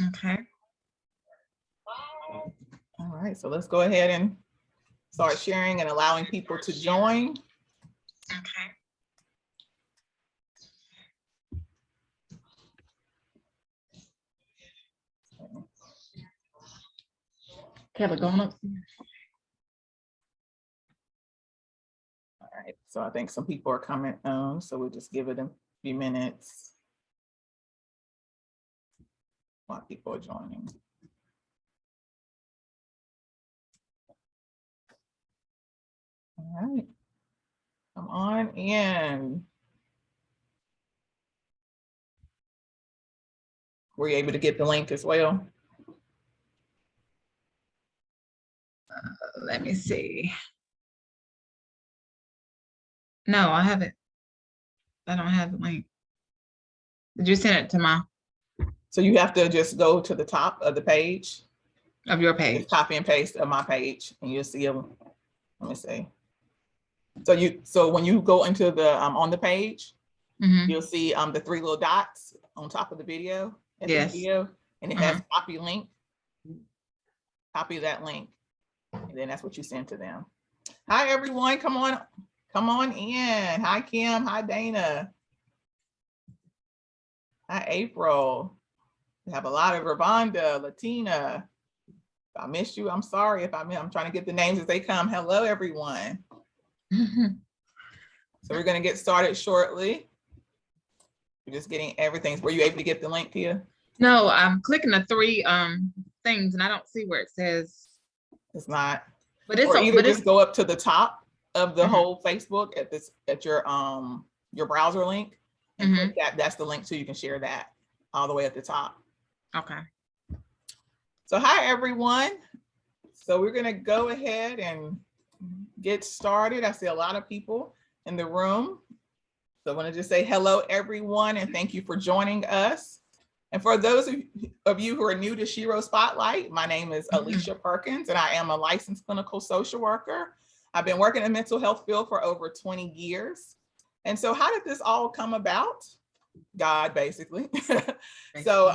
Okay. All right, so let's go ahead and start sharing and allowing people to join. Okay. Kelly, going upstairs. All right, so I think some people are coming on, so we'll just give it a few minutes while people are joining. All right, come on in. Were you able to get the link as well? Let me see. No, I haven't. I don't have the link. Did you send it to my So you have to just go to the top of the page, of your page? just copy and paste of my page, and you'll see them. Let me see. So when you go into the on the page, you'll see the three little dots on top of the video, at the video, and it has copy link. Copy that link, and then that's what you send to them. Hi everyone, come on in. Hi Kim, hi Dana. Hi April. We have a lot of Ravonda, Latina. If I missed you, I'm sorry. If I'm trying to get the names as they come. Hello everyone. So we're going to get started shortly. We're just getting everything. Were you able to get the link, Kia? No, I'm clicking the three things and I don't see where it says. It's not. But it's or either just go up to the top of the whole Facebook at your browser link and click that. That's the link, so you can share that all the way at the top. Okay. So hi everyone. So we're going to go ahead and get started. I see a lot of people in the room. So I want to just say hello everyone and thank you for joining us. And for those of you who are new to S.H.E.R.O Spotlight, my name is Alicia Perkins and I am a licensed clinical social worker. I've been working in the mental health field for over 20 years. And so how did this all come about? God, basically. So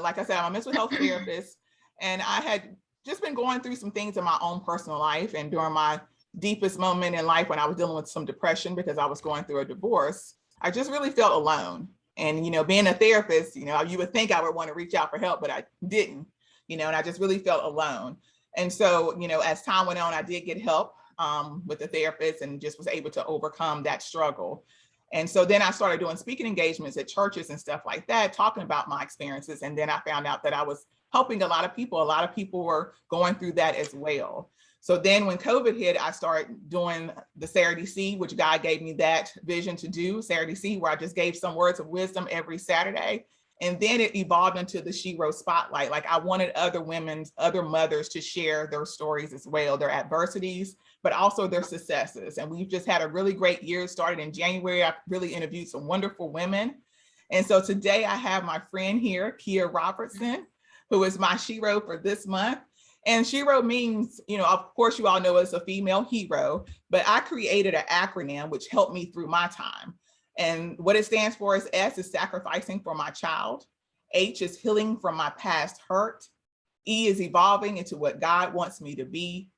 like I said, I'm a mental health therapist and I had just been going through some things in my own personal life, and during my deepest moment in life when I was dealing with some depression because I was going through a divorce, I just really felt alone. And, being a therapist, you would think I would want to reach out for help, but I didn't, and I just really felt alone. And so, as time went on, I did get help with the therapist and just was able to overcome that struggle. And so then I started doing speaking engagements at churches and stuff like that, talking about my experiences. And then I found out that I was helping a lot of people. A lot of people were going through that as well. So then when COVID hit, I started doing the S.H.E.R.O, which God gave me that vision to do, S.H.E.R.O, where I just gave some words of wisdom every Saturday. And then it evolved into the S.H.E.R.O Spotlight. Like I wanted other mothers to share their stories as well, their adversities, but also their successes. And we've just had a really great year. Started in January. I really interviewed some wonderful women. And so today I have my friend here, Kia Robertson, who is my S.H.E.R.O for this month. And S.H.E.R.O means, of course, you all know it's a female hero, but I created an acronym which helped me through my time. And what it stands for is S is sacrificing for my child. H is healing from my past hurt. E is evolving into what God wants me to be.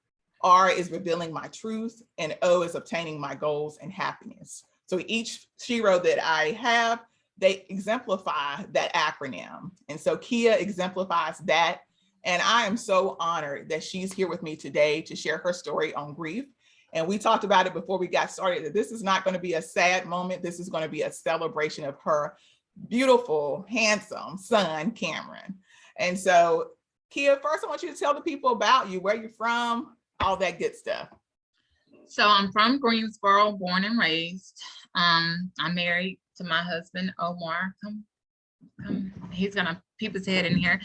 R is revealing my truth. And O is obtaining my goals and happiness. So each S.H.E.R.O that I have, they exemplify that acronym. And so Kia exemplifies that. And I am so honored that she's here with me today to share her story on grief. And we talked about it before we got started, that this is not going to be a sad moment. This is going to be a celebration of her beautiful, handsome son, Cameron. And so, Kia, first I want you to tell the people about you, where you're from, all that good stuff. So I'm from Greensboro, born and raised. I'm married to my husband, Omar. Come. He's going to peep his head in here.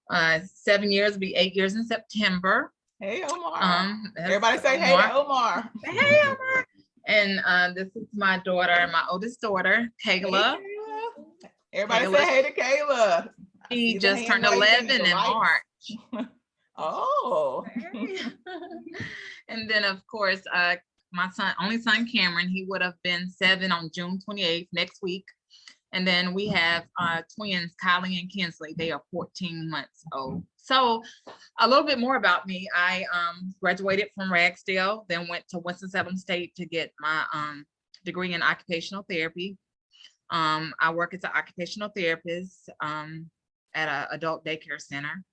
7 years, will be 8 years in September. Hey, Omar. Everybody say Omar. Hey to Omar. Hey, Omar. And this is my daughter, my oldest daughter, Kayla. Hey, Kayla. Everybody say hey to Kayla. She just turned 11 in March. Oh. And then, of course, my only son, Cameron, he would have been 7 on June 28th, next week. And then we have twins, Kylie and Kinsley. They are 14 months old. So a little bit more about me. I graduated from Ragsdale, then went to Winston-Salem State to get my degree in occupational therapy. I work as an occupational therapist at an adult daycare center.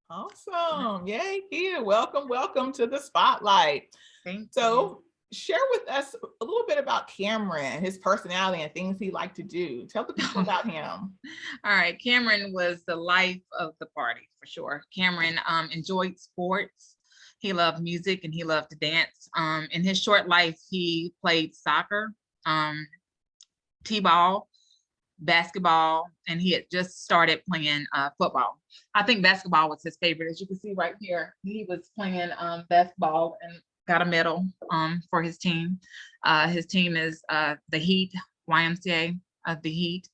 Awesome. Yay, Kia. Welcome, welcome to the spotlight. So share with us a little bit about Cameron, his personality and things he liked to do. Tell the people about him. All right. Cameron was the life of the party for sure. Cameron enjoyed sports. He loved music and he loved to dance. In his short life, he played soccer, t-ball, basketball, and he had just started playing football. I think basketball was his favorite. As you can see right here, he was playing basketball and got a medal for his team. His team is the Heat, YMCA of the Heat.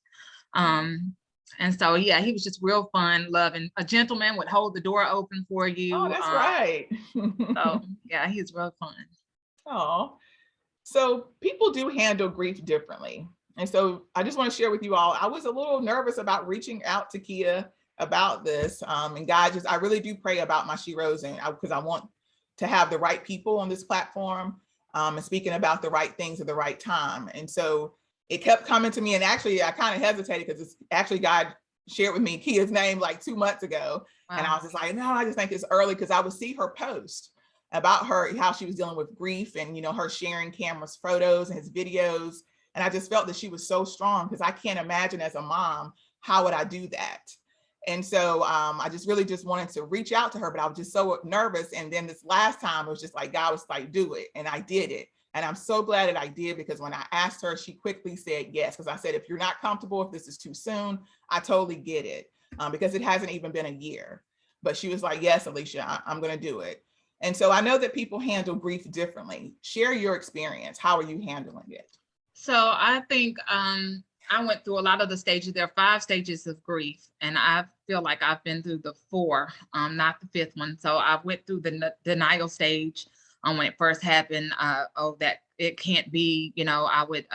And so, yeah, he was just real fun, loving. A gentleman, would hold the door open for you. Oh, that's right. So, yeah, he's real fun. Oh, so people do handle grief differently. And so I just want to share with you all, I was a little nervous about reaching out to Kia about this. And God, I really do pray about my S.H.E.R.Os, and because I want to have the right people on this platform and speaking about the right things at the right time. And so it kept coming to me. And actually, I kind of hesitated because it's actually God shared with me Kia's name like 2 months ago. Wow. And I was just like, no, I just think it's early, because I would see her post about her, how she was dealing with grief, and, you know, her sharing Cameron's photos and his videos. And I just felt that she was so strong, because I can't imagine as a mom, how would I do that? And so I just really just wanted to reach out to her, but I was just so nervous. And then this last time, it was just like, God was like, do it. And I did it. And I'm so glad that I did, because when I asked her, she quickly said yes. Because I said, if you're not comfortable, if this is too soon, I totally get it, because it hasn't even been a year. But she was like, yes, Alicia, I'm going to do it. And so I know that people handle grief differently. Share your experience. How are you handling it? So I think I went through a lot of the stages. There are 5 stages of grief, and I feel like I've been through the 4, not the 5th one. So I went through the denial stage when it first happened. That it can't be, you know, I would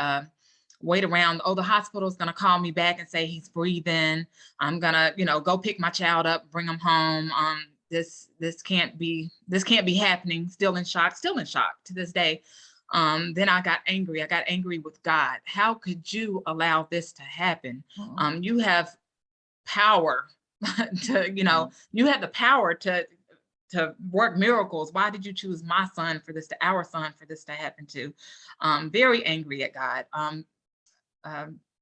wait around. Oh, the hospital's gonna call me back and say he's breathing. I'm gonna, you know, go pick my child up, bring him home. This can't be happening. Still in shock to this day. Then I got angry. I got angry with God. How could you allow this to happen? You have power to, you know, you have the power to work miracles. Why did you choose my son for this, our son for this to happen to? Very angry at God.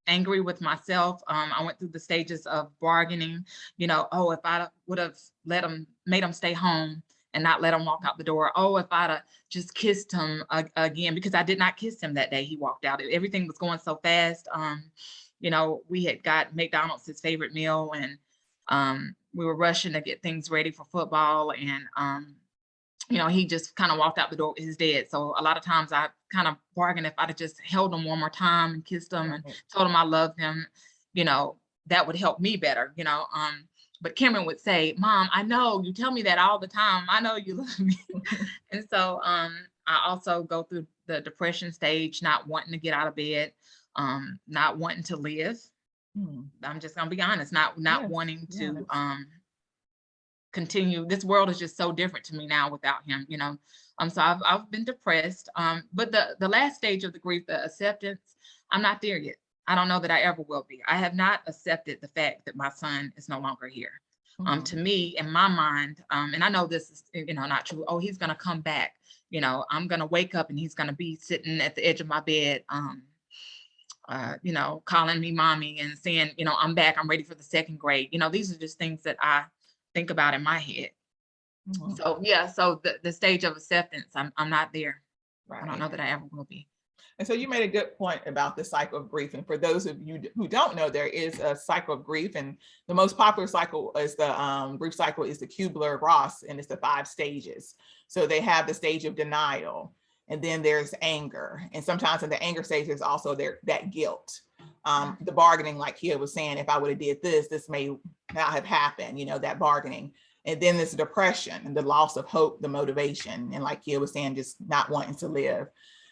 Angry with myself. I went through the stages of bargaining, you know, oh, if I would have made him stay home and not let him walk out the door. Oh, if I'd just kissed him again, because I did not kiss him that day he walked out. Everything was going so fast. You know, we had got McDonald's his favorite meal, and we were rushing to get things ready for football. And you know, he just kind of walked out the door with his dad. So a lot of times I kind of bargained, if I'd have just held him one more time and kissed him and told him I loved him, you know, that would help me better, you know. But Cameron would say, Mom, I know you tell me that all the time. I know you love me. And so I also go through the depression stage, not wanting to get out of bed, not wanting to live. I'm just gonna be honest, not wanting to continue. This world is just so different to me now without him, you know. So I've been depressed. But the last stage of the grief, the acceptance, I'm not there yet. I don't know that I ever will be. I have not accepted the fact that my son is no longer here. To me, in my mind, and I know this is, you know, not true. Oh, he's gonna come back. You know, I'm gonna wake up and he's gonna be sitting at the edge of my bed, you know, calling me mommy and saying, you know, I'm back. I'm ready for the 2nd grade. You know, these are just things that I think about in my head. So yeah, so the stage of acceptance, I'm not there. Right. I don't know that I ever will be. And so you made a good point about the cycle of grief. And for those of you who don't know, there is a cycle of grief, and the most popular cycle is the grief cycle is the Kubler-Ross, and it's the 5 stages. So they have the stage of denial, and then there's anger, and sometimes in the anger stage there's also that guilt, the bargaining, like Kia was saying, if I would have did this, this may not have happened, you know, that bargaining. And then there's depression and the loss of hope, the motivation, and like Kia was saying, just not wanting to live.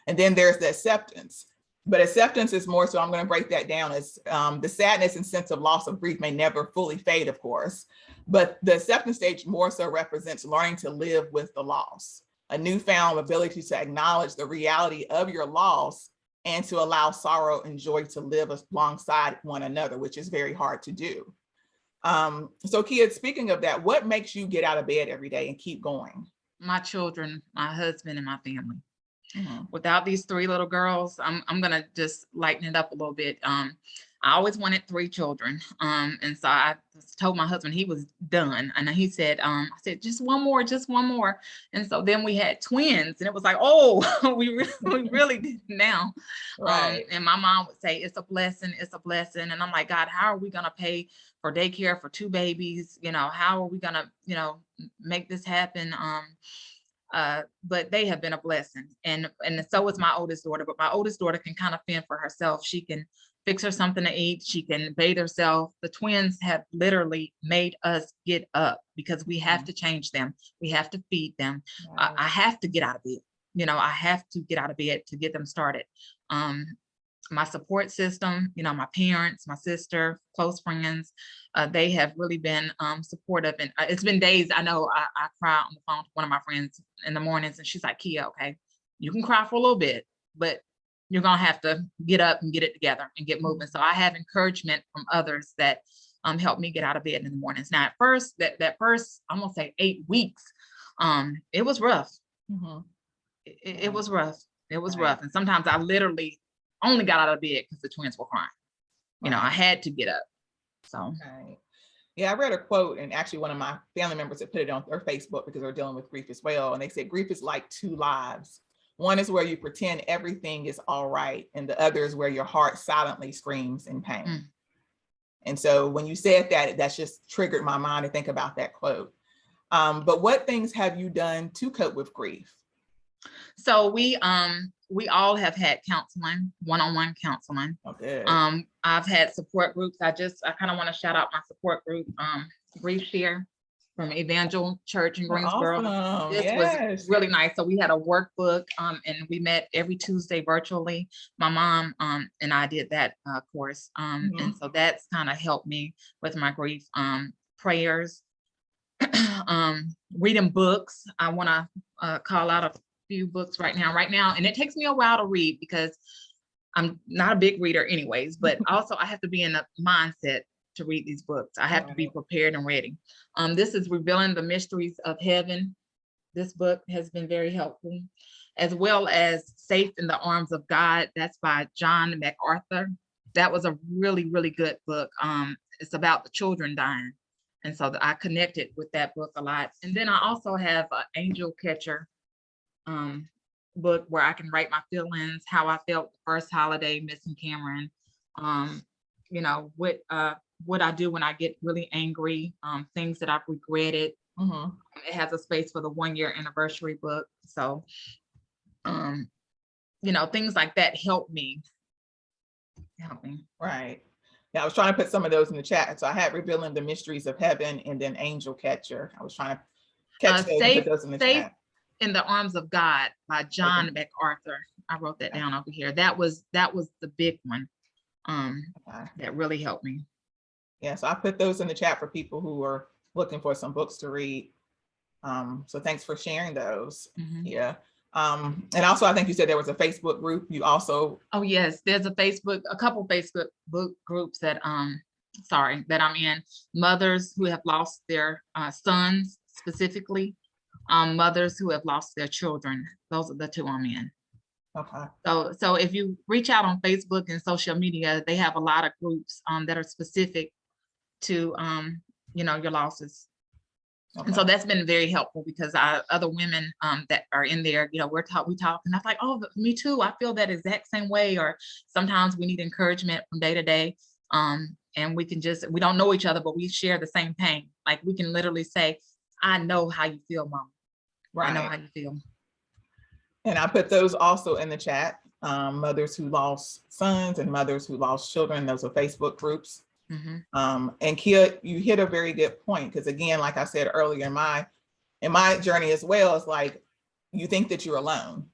And then there's the acceptance. But acceptance is more so, I'm going to break that down as the sadness and sense of loss of grief may never fully fade, of course, but the acceptance stage more so represents learning to live with the loss, a newfound ability to acknowledge the reality of your loss and to allow sorrow and joy to live alongside one another, which is very hard to do. So Kia, speaking of that, what makes you get out of bed every day and keep going? My children, my husband, and my family. Mhm. Without these three little girls, I'm gonna just lighten it up a little bit. I always wanted three children. And so I told my husband he was done. And he said, I said, just one more, just one more. And so then we had twins, and it was like, oh, we really did now. Right. And my mom would say, it's a blessing, it's a blessing. And I'm like, God, how are we gonna pay for daycare for two babies? You know, how are we gonna, make this happen? But they have been a blessing, and so is my oldest daughter. But my oldest daughter can kind of fend for herself. She can fix her something to eat. She can bathe herself. The twins have literally made us get up because we have to change them. We have to feed them. Right. I have to get out of bed. I have to get out of bed to get them started. My support system, my parents, my sister, close friends, they have really been supportive. And it's been days, I know I cry on the phone to one of my friends in the mornings, and she's like, Kia, okay, you can cry for a little bit, but you're gonna have to get up and get it together and get moving. So I have encouragement from others that help me get out of bed in the mornings. Now at first, that first, I'm gonna say 8 weeks, it was rough. Mhm. It was rough. It was Right. rough. And sometimes I literally only got out of bed because the twins were crying. I Right. had to get up. So Right. Yeah, I read a quote, and actually one of my family members had put it on their Facebook because they're dealing with grief as well. And they said, grief is like two lives. One is where you pretend everything is all right, and the other is where your heart silently screams in pain. Mm. And so when you said that, that's just triggered my mind to think about that quote. But what things have you done to cope with grief? So we all have had counseling, one-on-one counseling. Oh, good. I've had support groups. I kind of want to shout out my support group, Grief Share from Evangel Church in Greensboro. Awesome. This Yes. was really nice. So we had a workbook, and we met every Tuesday virtually. My mom and I did that course. And so that's kind of helped me with my grief. Prayers, reading books. I want to call out a few books right now, and it takes me a while to read because I'm not a big reader anyways, but also I have to be in a mindset to read these books. I have to be prepared and ready. This is Revealing the Mysteries of Heaven. This book has been very helpful, as well as Safe in the Arms of God. That's by John MacArthur. That was a really, really good book. It's about the children dying. And so I connected with that book a lot. And then I also have an Angel Catcher book where I can write my feelings, how I felt the first holiday missing Cameron, what I do when I get really angry, things that I've regretted. It has a space for the 1-year anniversary book. So, things like that help me. Right. Yeah, I was trying to put some of those in the chat. So I had Revealing the Mysteries of Heaven and then Angel Catcher. I was trying to catch those and put those in the chat. In the Arms of God by John MacArthur. I wrote that down over here. That was the big one that really helped me. Yeah, so I put those in the chat for people who are looking for some books to read. So thanks for sharing those. Yeah. And also, I think you said there was a Facebook group. You also. Oh yes, there's a couple Facebook book groups that that I'm in. Mothers who have lost their sons, specifically. Mothers who have lost their children. Those are the two I'm in. Okay. So if you reach out on Facebook and social media, they have a lot of groups that are specific to your losses. Okay. And so that's been very helpful because other women that are in there, we talk, and I'm like, oh, me too. I feel that exact same way. Or sometimes we need encouragement from day to day. And we don't know each other, but we share the same pain. Like we can literally say, I know how you feel, Mom. Right. I know how you feel. And I put those also in the chat. Mothers who lost sons and mothers who lost children. Those are Facebook groups. And Kia, you hit a very good point, because again, like I said earlier, in my journey as well, it's like you think that you're alone,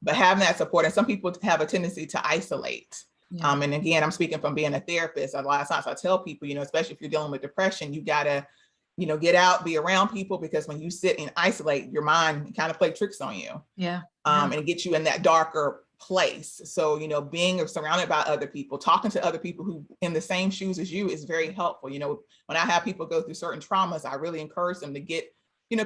but having that support, and some people have a tendency to isolate. Yeah. And again, I'm speaking from being a therapist. A lot of times I tell people, especially if you're dealing with depression, you gotta, get out, be around people, because when you sit and isolate, your mind kind of play tricks on you. Yeah. And it gets you in that darker place. So, being surrounded by other people, talking to other people who in the same shoes as you is very helpful. When I have people go through certain traumas, I really encourage them to get,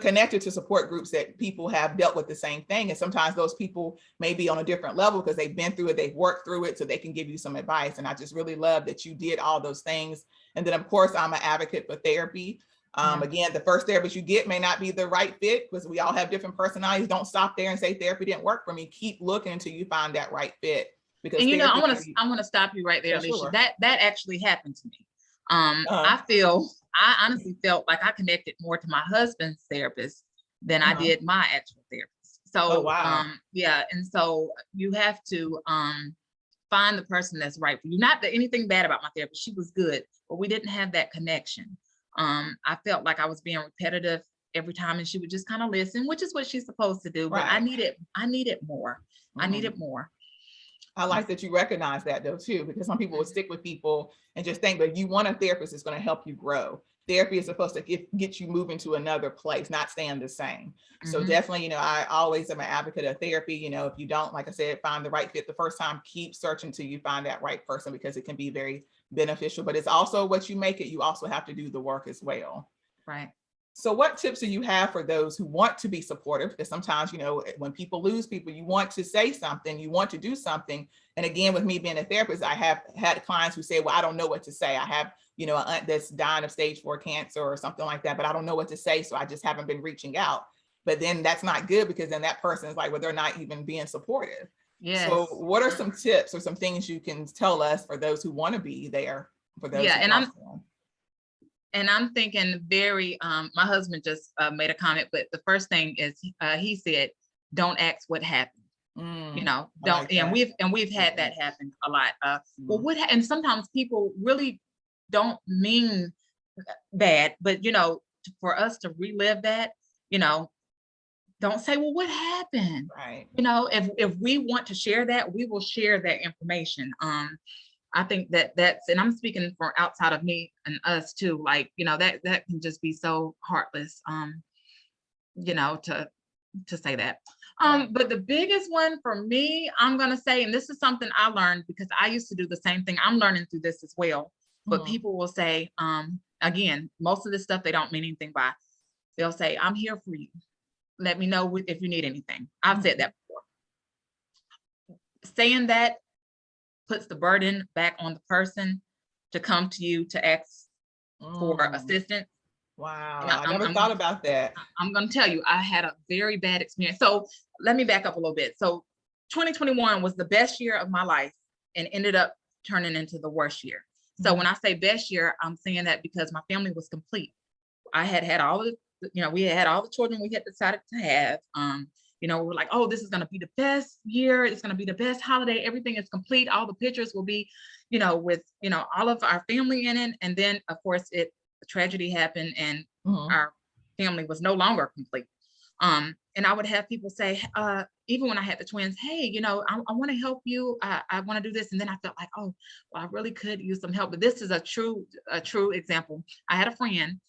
connected to support groups that people have dealt with the same thing. And sometimes those people may be on a different level because they've been through it, they've worked through it, so they can give you some advice. And I just really love that you did all those things. And then of course, I'm an advocate for therapy. Again, the first therapist you get may not be the right fit, because we all have different personalities. Don't stop there and say therapy didn't work for me. Keep looking until you find that right fit. Because and I want to stop you right there, Yeah, Alicia. sure. That actually happened to me. Uh-huh. I honestly felt like I connected more to my husband's therapist than I did my actual therapist. So Oh, wow. yeah, and so you have to find the person that's right for you. Not that anything bad about my therapist, she was good, but we didn't have that connection. I felt like I was being repetitive every time, and she would just kind of listen, which is what she's supposed to do. But Right. I needed more. I needed more. I like that you recognize that though too, because some people would stick with people and just think that you want a therapist that's going to help you grow. Therapy is supposed to get you moving to another place, not staying the same. So definitely, I always am an advocate of therapy. If you don't, like I said, find the right fit the first time, keep searching till you find that right person, because it can be very beneficial. But it's also what you make it. You also have to do the work as well. Right. So what tips do you have for those who want to be supportive? Because sometimes, when people lose people, you want to say something, you want to do something. And again, with me being a therapist, I have had clients who say, well, I don't know what to say. I have, an aunt that's dying of stage 4 cancer or something like that, but I don't know what to say. So I just haven't been reaching out. But then that's not good, because then that person is like, well, they're not even being supportive. Yes. So what are some tips or some things you can tell us for those who want to be there for those? Yeah, and I'm thinking very, my husband just made a comment, but the first thing is he said, don't ask what happened. Don't, like, and we've had that happen a lot. Well, and sometimes people really don't mean bad, but for us to relive that, don't say, well, what happened? Right. If we want to share that, we will share that information. I think that's, and I'm speaking for outside of me and us too, like, that can just be so heartless, to say that. But the biggest one for me, I'm going to say, and this is something I learned because I used to do the same thing. I'm learning through this as well. But people will say, again, most of this stuff, they don't mean anything by. They'll say, I'm here for you. Let me know if you need anything. I've said that before. Saying that puts the burden back on the person to come to you to ask for assistance. Wow, I never thought about that. I'm going to tell you, I had a very bad experience. So let me back up a little bit. So 2021 was the best year of my life and ended up turning into the worst year. So when I say best year, I'm saying that because my family was complete. I had all the, we had all the children we had decided to have. We were like, oh, this is going to be the best year. It's going to be the best holiday. Everything is complete. All the pictures will be, with, all of our family in it. And then, of course, a tragedy happened and our family was no longer complete. And I would have people say, even when I had the twins, hey, I want to help you. I want to do this. And then I felt like, oh, well, I really could use some help. But this is a true example. I had a friend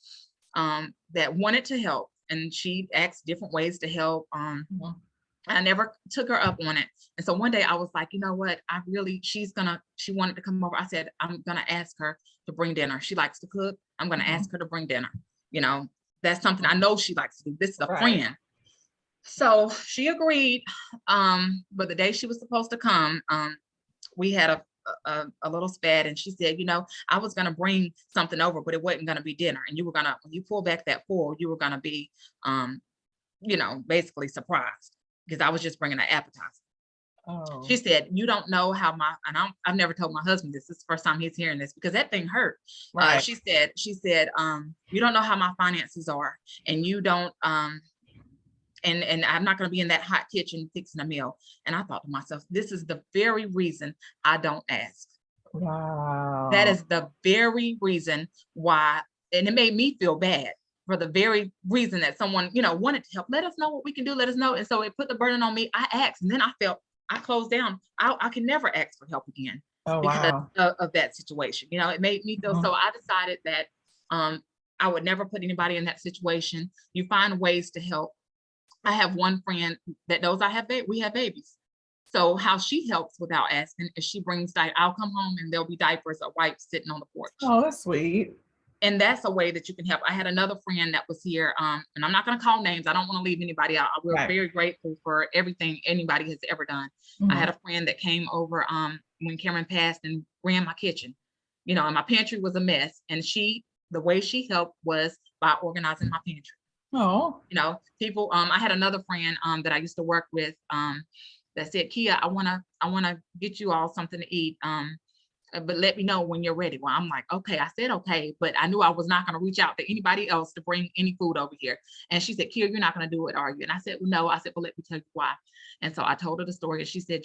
that wanted to help, and she asked different ways to help. I never took her up on it. And so one day I was like, you know what? she wanted to come over. I said, I'm going to ask her to bring dinner. She likes to cook. I'm going to ask her to bring dinner. That's something I know she likes to do. This is a friend. So she agreed. But the day she was supposed to come, we had a little spat, and she said, I was going to bring something over, but it wasn't going to be dinner. And when you pull back that foil, you were going to be, basically surprised, because I was just bringing an appetizer. Oh. She said, you don't know how I've never told my husband this. This is the first time he's hearing this, because that thing hurt. Right. She said, you don't know how my finances are, and you don't, and I'm not going to be in that hot kitchen fixing a meal. And I thought to myself, this is the very reason I don't ask. Wow. That is the very reason why. And it made me feel bad, for the very reason that someone, wanted to help. Let us know what we can do. Let us know. And so it put the burden on me. I asked, and then I felt I closed down. I can never ask for help again Oh, because wow. of that situation. It made me feel, Mhm. so I decided that I would never put anybody in that situation. You find ways to help. I have one friend that knows we have babies. So how she helps without asking is she brings I'll come home and there'll be diapers or wipes sitting on the porch. Oh, that's sweet. And that's a way that you can help. I had another friend that was here, and I'm not going to call names. I don't want to leave anybody out. We're Right. very grateful for everything anybody has ever done. I had a friend that came over when Cameron passed and ran my kitchen, and my pantry was a mess. And the way she helped was by organizing my pantry. Oh. People, I had another friend that I used to work with that said, Kia, I wanna get you all something to eat. But let me know when you're ready. Well, I'm like, okay. I said, okay, but I knew I was not going to reach out to anybody else to bring any food over here. And she said, Kia, you're not going to do it, are you? And I said, well, no. I said, well, let me tell you why. And so I told her the story, and she said,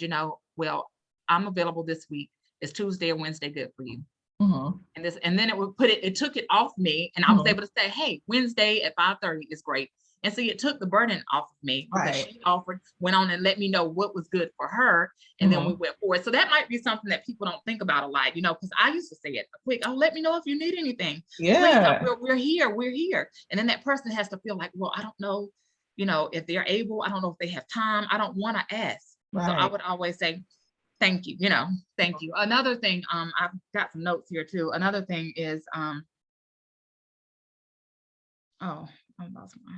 well, I'm available this week. Is Tuesday or Wednesday good for you? And then it took it off me, and I was able to say, hey, Wednesday at 5:30 is great. And so it took the burden off of me because she went on and let me know what was good for her. And then we went forward. So that might be something that people don't think about a lot, because I used to say it quick. Oh, let me know if you need anything. Yeah. Please, we're here. And then that person has to feel like, well, I don't know, if they're able, I don't know if they have time. I don't want to ask. Right. So I would always say, thank you, thank you. Another thing, I've got some notes here too. Another thing is, oh, I lost my.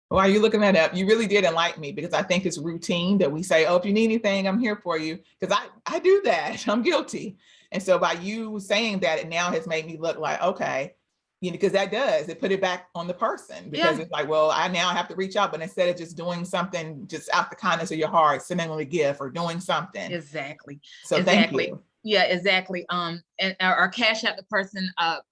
While you're looking that up, you really did enlighten me, because I think it's routine that we say, oh, if you need anything, I'm here for you. Because I do that. I'm guilty. And so by you saying that, it now has made me look like, okay, because it put it back on the person, because it's like, well, I now have to reach out, but instead of just doing something just out the kindness of your heart, sending them a gift or doing something. Exactly. So thank you. Yeah, exactly. And or cash out the person, $15,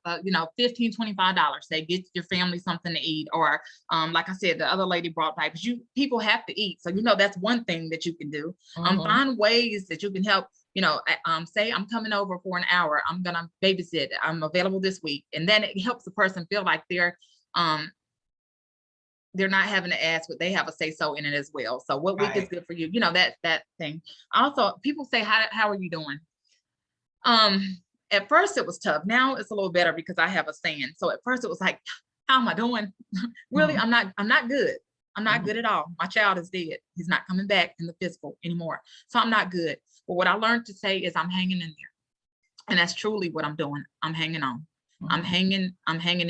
$25. Say, get your family something to eat. Or like I said, the other lady brought diapers. People have to eat. So, that's one thing that you can do. Find ways that you can help. Say I'm coming over for an hour. I'm gonna babysit. I'm available this week. And then it helps the person feel like they're not having to ask, but they have a say so in it as well. So what week is good for you? That thing. Also, people say, how are you doing? At first it was tough. Now it's a little better because I have a saying. So at first it was like, how am I doing? Really, I'm not good. I'm not good at all. My child is dead. He's not coming back in the physical anymore. So I'm not good. But what I learned to say is I'm hanging in there. And that's truly what I'm doing. I'm hanging on. I'm hanging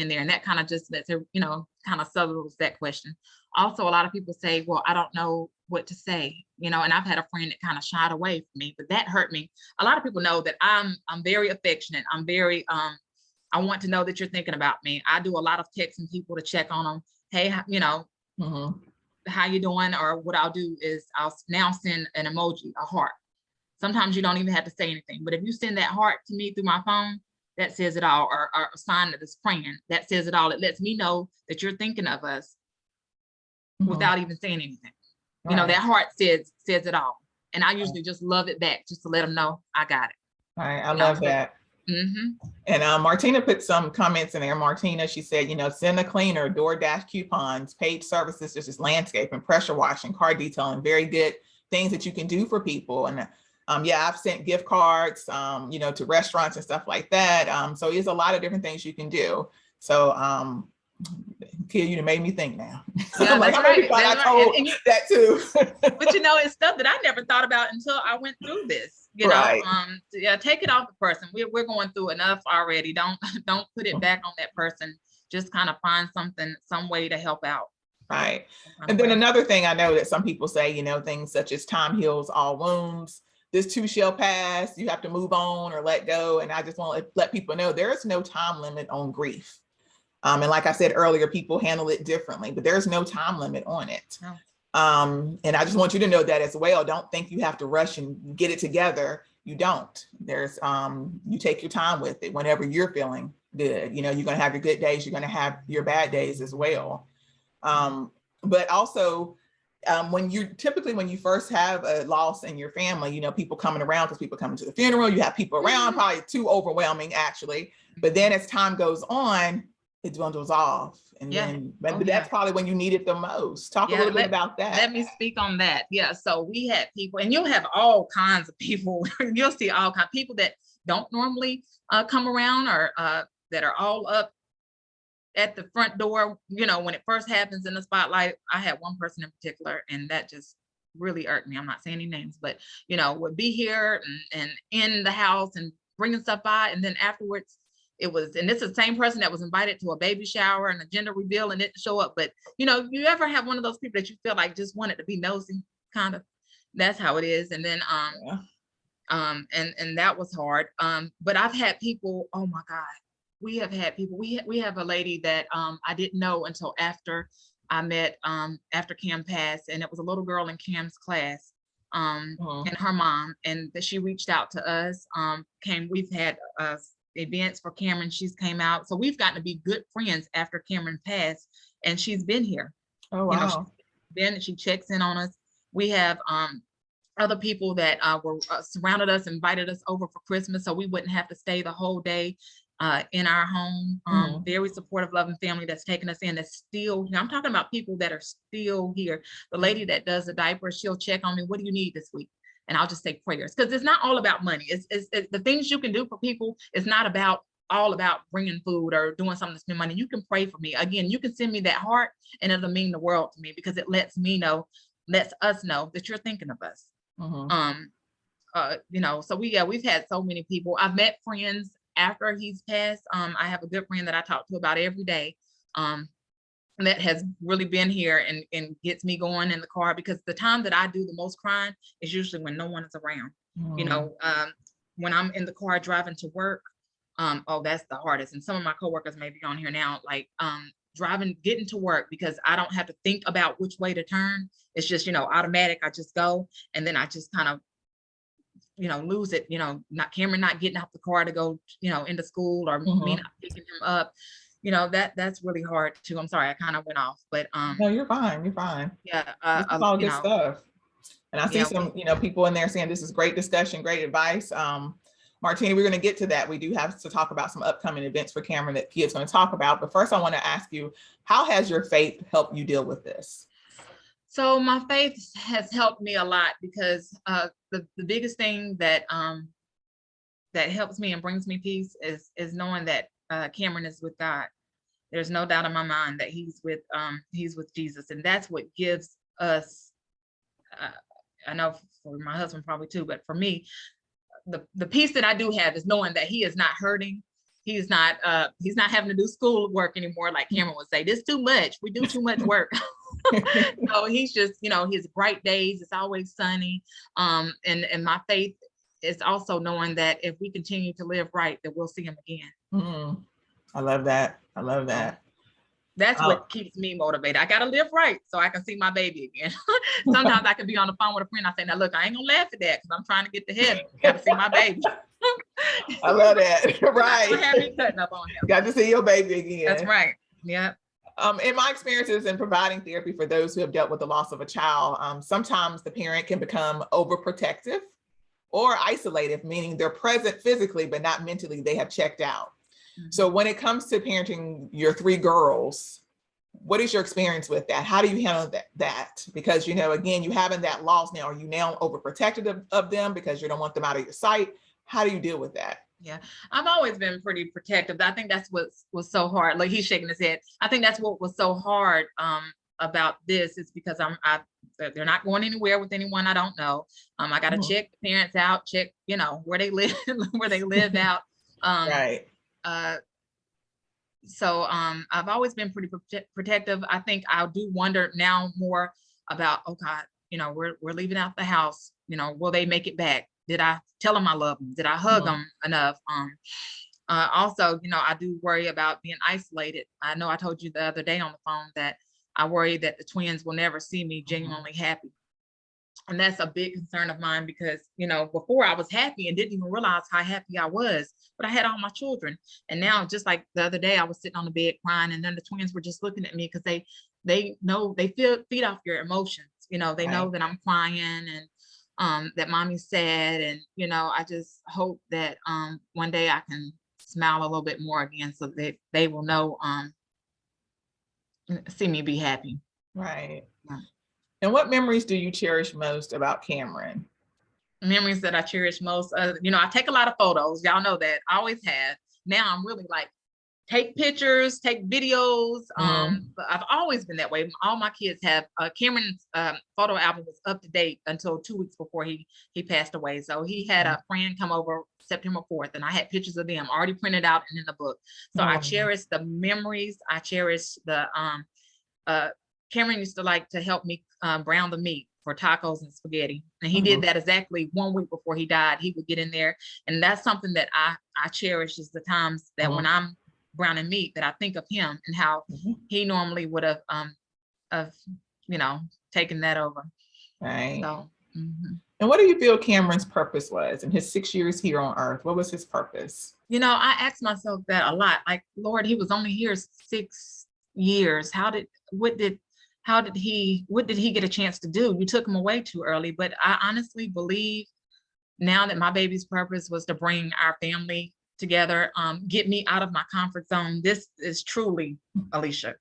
in there. And that kind of just lets her, kind of settles that question. Also, a lot of people say, well, I don't know what to say, and I've had a friend that kind of shied away from me, but that hurt me. A lot of people know that I'm very affectionate. I'm very, I want to know that you're thinking about me. I do a lot of texting people to check on them. Hey, how you doing? Or what I'll do is I'll now send an emoji, a heart. Sometimes you don't even have to say anything, but if you send that heart to me through my phone, that says it all. Or a sign that is praying, that says it all. It lets me know that you're thinking of us without even saying anything. That heart says it all. And I usually just love it back, just to let them know I got it. Right. I love that. And Martina put some comments in there. Martina, she said, send a cleaner, DoorDash coupons, paid services, such as landscaping, pressure washing, car detailing, very good things that you can do for people. And I've sent gift cards, to restaurants and stuff like that. So there's a lot of different things you can do. So, Kia, you made me think now. Yeah, like, that's right. I told that too. But it's stuff that I never thought about until I went through this. Take it off the person. We're going through enough already. Don't put it back on that person. Just kind of find some way to help out. Right. And then another thing I know that some people say, things such as time heals all wounds. This too shall pass. You have to move on or let go. And I just want to let people know there is no time limit on grief. And like I said earlier, people handle it differently, but there's no time limit on it. No. And I just want you to know that as well. Don't think you have to rush and get it together. You don't. There's you take your time with it whenever you're feeling good. You're going to have your good days. You're going to have your bad days as well. But also, when you first have a loss in your family, people coming around, because people coming to the funeral, you have people around, probably too overwhelming actually. But then as time goes on, it dwindles off. And Yeah. then Oh, but yeah. that's probably when you need it the most. Talk a Yeah, little bit about let that. me speak on that. Yeah, so we had people, and you'll have all kinds of people. You'll see all kinds of people that don't normally come around, or that are all up at the front door. You know, when it first happens in the spotlight, I had one person in particular, and that just really irked me. I'm not saying any names, but you know, would be here and in the house and bringing stuff by, and then afterwards it was, and this is the same person that was invited to a baby shower and a gender reveal and didn't show up. But you know, you ever have one of those people that you feel like just wanted to be nosy, kind of? That's how it is. And then Yeah. and that was hard. But I've had people, oh my God, we have had people, we have a lady that I didn't know until after I met, after Cam passed, and it was a little girl in Cam's class, and her mom, and that she reached out to us. We've had events for Cameron, she's came out, so we've gotten to be good friends after Cameron passed, and she's been here. Oh, You know, wow. she checks in on us. We have other people that were surrounded us, invited us over for Christmas, so we wouldn't have to stay the whole day in our home. Very supportive, loving family that's taken us in, that's still here. I'm talking about people that are still here. The lady that does the diapers, she'll check on me. What do you need this week? And I'll just say prayers, because it's not all about money. It's the things you can do for people. It's not about all about bringing food or doing something to spend money. You can pray for me. Again, you can send me that heart, and it'll mean the world to me, because it lets us know that you're thinking of us. You know, so we've had so many people. I've met friends after he's passed. I have a good friend that I talk to about every day, that has really been here and gets me going in the car, because the time that I do the most crying is usually when no one is around. You know, when I'm in the car driving to work, oh, that's the hardest. And some of my coworkers may be on here now, like getting to work, because I don't have to think about which way to turn. It's just, you know, automatic. I just go, and then I just kind of, you know, lose it. You know, Cameron not getting out the car to go, you know, into school, or me not picking him up. You know, that's really hard too. I'm sorry, I kind of went off, but No, you're fine. You're fine. yeah, This is all you good know, stuff. And I see yeah, some, you know, people in there saying this is great discussion, great advice. Martina, we're going to get to that. We do have to talk about some upcoming events for Cameron that Kia's going to talk about. But first, I want to ask you, how has your faith helped you deal with this? So my faith has helped me a lot, because the biggest thing that that helps me and brings me peace is knowing that Cameron is with God. There's no doubt in my mind that he's with Jesus, and that's what gives us. I know for my husband probably too, but for me, the peace that I do have is knowing that he is not hurting. He's not having to do school work anymore, like Cameron would say. This is too much. We do too much work. So he's just, you know, his bright days, it's always sunny. And my faith is also knowing that if we continue to live right, that we'll see him again. I love that. I love that. That's what keeps me motivated. I gotta live right so I can see my baby again. Sometimes I could be on the phone with a friend. I say, now look, I ain't gonna laugh at that, because I'm trying to get to heaven. Gotta see my baby. I love that. Right. Have me cutting up on him. Got to see your baby again. That's right. Yeah. In my experiences in providing therapy for those who have dealt with the loss of a child, sometimes the parent can become overprotective or isolated, meaning they're present physically, but not mentally. They have checked out. So when it comes to parenting your 3 girls, what is your experience with that? How do you handle that? Because, you know, again, you having that loss now, are you now overprotective of them because you don't want them out of your sight? How do you deal with that? Yeah, I've always been pretty protective. I think that's what was so hard. Like, he's shaking his head. I think that's what was so hard about this, is because they're not going anywhere with anyone I don't know. I got to check the parents out, check, you know, where they live, out. Right. So I've always been pretty protective. I think I do wonder now more about, oh God, you know, we're leaving out the house. You know, will they make it back? Did I tell them I love them? Did I hug them enough? Also, you know, I do worry about being isolated. I know I told you the other day on the phone that I worry that the twins will never see me genuinely happy. And that's a big concern of mine, because, you know, before I was happy and didn't even realize how happy I was, but I had all my children. And now, just like the other day, I was sitting on the bed crying, and then the twins were just looking at me, because they know, they feed off your emotions. You know, they know that I'm crying, and that mommy's sad. And, you know, I just hope that one day I can smile a little bit more again, so that they will know, see me be happy. Right. Yeah. And what memories do you cherish most about Cameron? Memories that I cherish most, you know, I take a lot of photos. Y'all know that. I always have. Now I'm really like, take pictures, take videos. But I've always been that way. All my kids have. Cameron's photo album was up to date until 2 weeks before he passed away. So he had a friend come over September 4th, and I had pictures of them already printed out and in the book. So I cherish the memories. I cherish the Cameron used to like to help me brown the meat for tacos and spaghetti, and he did that exactly 1 week before he died. He would get in there, and that's something that I cherish, is the times that when I'm browning meat, that I think of him and how he normally would have you know, taken that over. Right. So and what do you feel Cameron's purpose was in his 6 years here on earth? What was his purpose? You know, I asked myself that a lot. Like, Lord, he was only here 6 years. What did he get a chance to do? You took him away too early. But I honestly believe now that my baby's purpose was to bring our family together, get me out of my comfort zone. This is truly Alicia.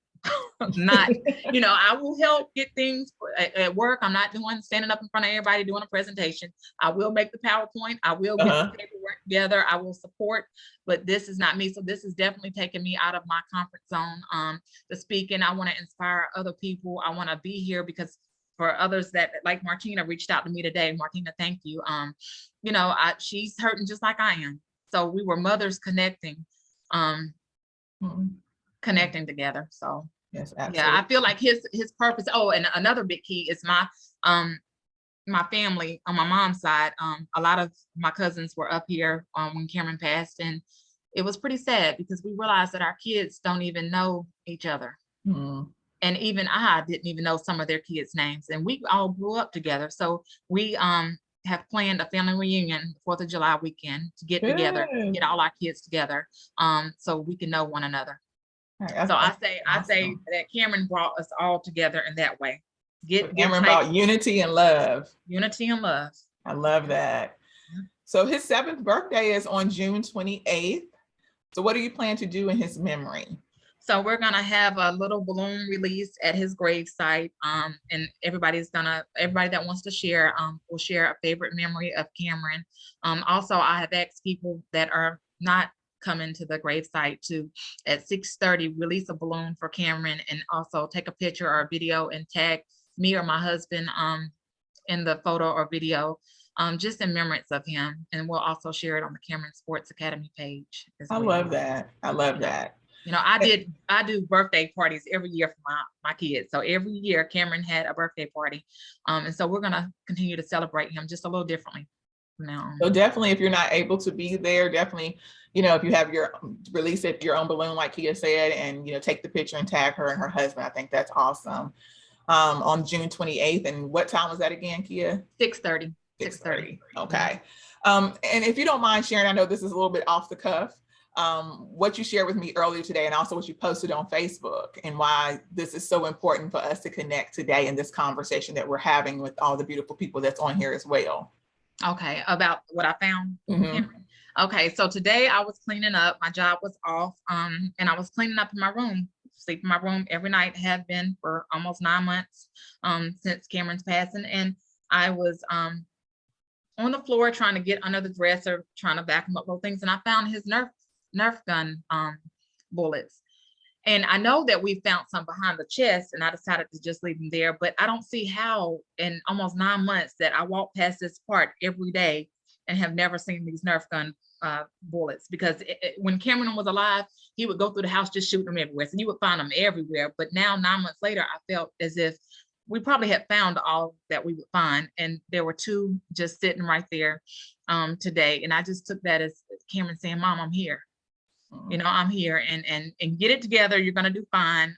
Not, you know, I will help get things at work. I'm not standing up in front of everybody doing a presentation. I will make the PowerPoint. I will get the paperwork together. I will support, but this is not me. So this is definitely taking me out of my comfort zone. The speaking, I want to inspire other people. I want to be here because for others that, like Martina reached out to me today. Martina, thank you. You know, she's hurting just like I am. So we were mothers connecting, connecting together. So yes, absolutely. Yeah, I feel like his purpose. Oh, and another big key is my family on my mom's side. A lot of my cousins were up here when Cameron passed, and it was pretty sad because we realized that our kids don't even know each other. And even I didn't even know some of their kids' names, and we all grew up together. So we have planned a family reunion 4th of July weekend to get together, get all our kids together, so we can know one another. So I say that Cameron brought us all together in that way. Cameron brought unity and love. Unity and love. I love that. So his 7th birthday is on June 28th. So what do you plan to do in his memory? So we're gonna have a little balloon release at his grave site, and everybody that wants to share will share a favorite memory of Cameron. Also, I have asked people that are not coming to the grave site to, at 6:30, release a balloon for Cameron, and also take a picture or a video and tag me or my husband in the photo or video, just in remembrance of him. And we'll also share it on the Cameron Sports Academy page as well. I love that. I love that. You know, I do birthday parties every year for my kids. So every year Cameron had a birthday party. And so we're gonna continue to celebrate him just a little differently from now on. So definitely, if you're not able to be there, definitely, you know, if you have your release it, your own balloon, like Kia said, and, you know, take the picture and tag her and her husband. I think that's awesome. On June 28th. And what time was that again, Kia? 6:30. 6:30. Okay. And if you don't mind sharing, I know this is a little bit off the cuff, what you shared with me earlier today, and also what you posted on Facebook, and why this is so important for us to connect today in this conversation that we're having with all the beautiful people that's on here as well. Okay, about what I found. Okay, so today I was cleaning up. My job was off, and I was cleaning up in my room. Sleep in my room every night, have been for almost 9 months since Cameron's passing, and I was on the floor trying to get under the dresser, trying to back him up little things, and I found his Nerf gun bullets. And I know that we found some behind the chest, and I decided to just leave them there. But I don't see how in almost 9 months that I walk past this part every day and have never seen these Nerf gun bullets, because when Cameron was alive, he would go through the house just shooting them everywhere. So you would find them everywhere. But now 9 months later, I felt as if we probably had found all that we would find. And there were 2 just sitting right there today. And I just took that as Cameron saying, Mom, I'm here. You know, I'm here, and get it together. You're gonna do fine.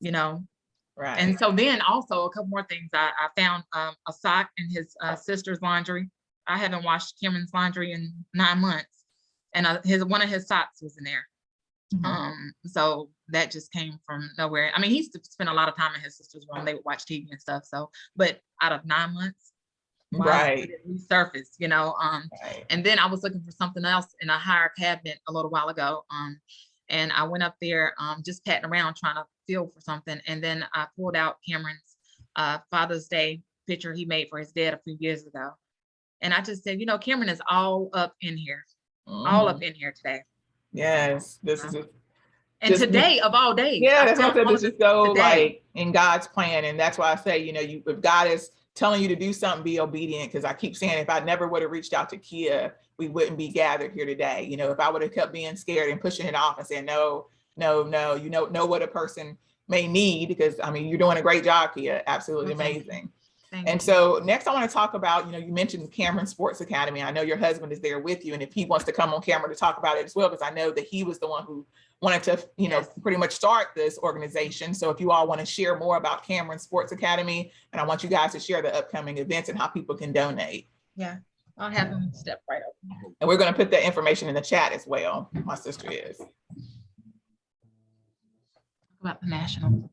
You know, right. And so then also a couple more things. I found a sock in his sister's laundry. I haven't washed Cameron's laundry in 9 months, and one of his socks was in there. So that just came from nowhere. I mean, he used to spend a lot of time in his sister's room. They would watch TV and stuff. So, but out of 9 months, why Right. did it resurface, you know? Right. And then I was looking for something else in a higher cabinet a little while ago. And I went up there, just patting around trying to feel for something. And then I pulled out Cameron's Father's Day picture he made for his dad a few years ago. And I just said, you know, Cameron is all up in here, all up in here today. Yes, this is and just today of all days. Yeah, that's what I said. This is so today. like in God's plan, and that's why I say, you know, if God is telling you to do something, be obedient. Because I keep saying, if I never would have reached out to Kia, we wouldn't be gathered here today. You know, if I would have kept being scared and pushing it off and saying no, no, no, you know what a person may need, because I mean, you're doing a great job, Kia. Absolutely amazing. And so next I want to talk about, you know, you mentioned Cameron Sports Academy. I know your husband is there with you, and if he wants to come on camera to talk about it as well, because I know that he was the one who wanted to, you know, pretty much start this organization. So if you all want to share more about Cameron Sports Academy, and I want you guys to share the upcoming events and how people can donate. Yeah, I'll have him step right up. And we're going to put that information in the chat as well. My sister is. About the national.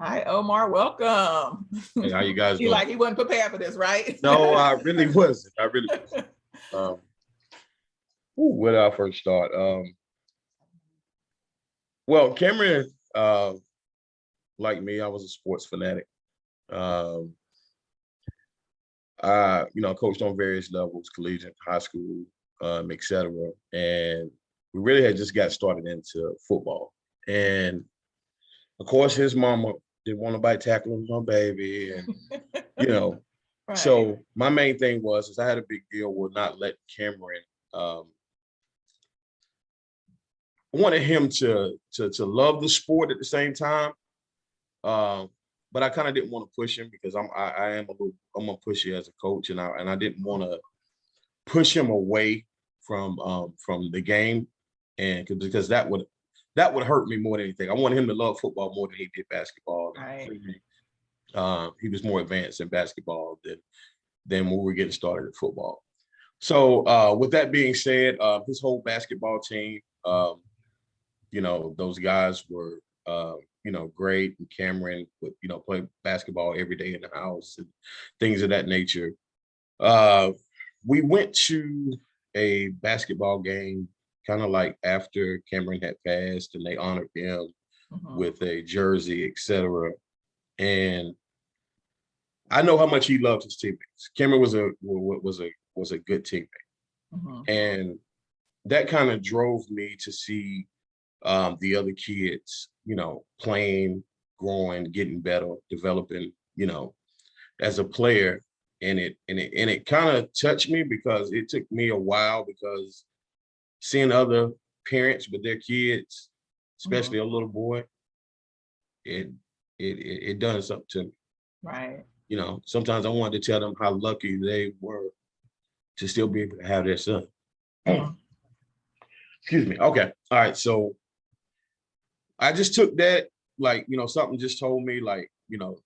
Hi, Omar, welcome. Hey, how you guys doing? Like he wasn't prepared for this, right? No, I really wasn't. I really wasn't. Where did I first start? Well, Cameron, like me, I was a sports fanatic. I, you know, coached on various levels, collegiate, high school, etc. And we really had just got started into football. And of course, his mama didn't want nobody tackling my baby, and you know. Right. So my main thing was I had a big deal with not letting Cameron. I wanted him to love the sport at the same time, but I kind of didn't want to push him, because I'm a pushy as a coach, and I didn't want to push him away from the game, and because that would hurt me more than anything. I wanted him to love football more than he did basketball. Right. He was more advanced in basketball than when we were getting started at football. So with that being said, his whole basketball team, you know, those guys were, you know, great. And Cameron would, you know, play basketball every day in the house and things of that nature. We went to a basketball game kind of like after Cameron had passed, and they honored him with a jersey, etc. And I know how much he loved his teammates. Cameron was a good teammate, and that kind of drove me to see the other kids, you know, playing, growing, getting better, developing, you know, as a player. And it kind of touched me, because it took me a while, because seeing other parents with their kids, especially a little boy, it done something to me. Right. You know, sometimes I wanted to tell them how lucky they were to still be able to have their son. Excuse me. Okay. All right. So I just took that, like, you know, something just told me, like, you know,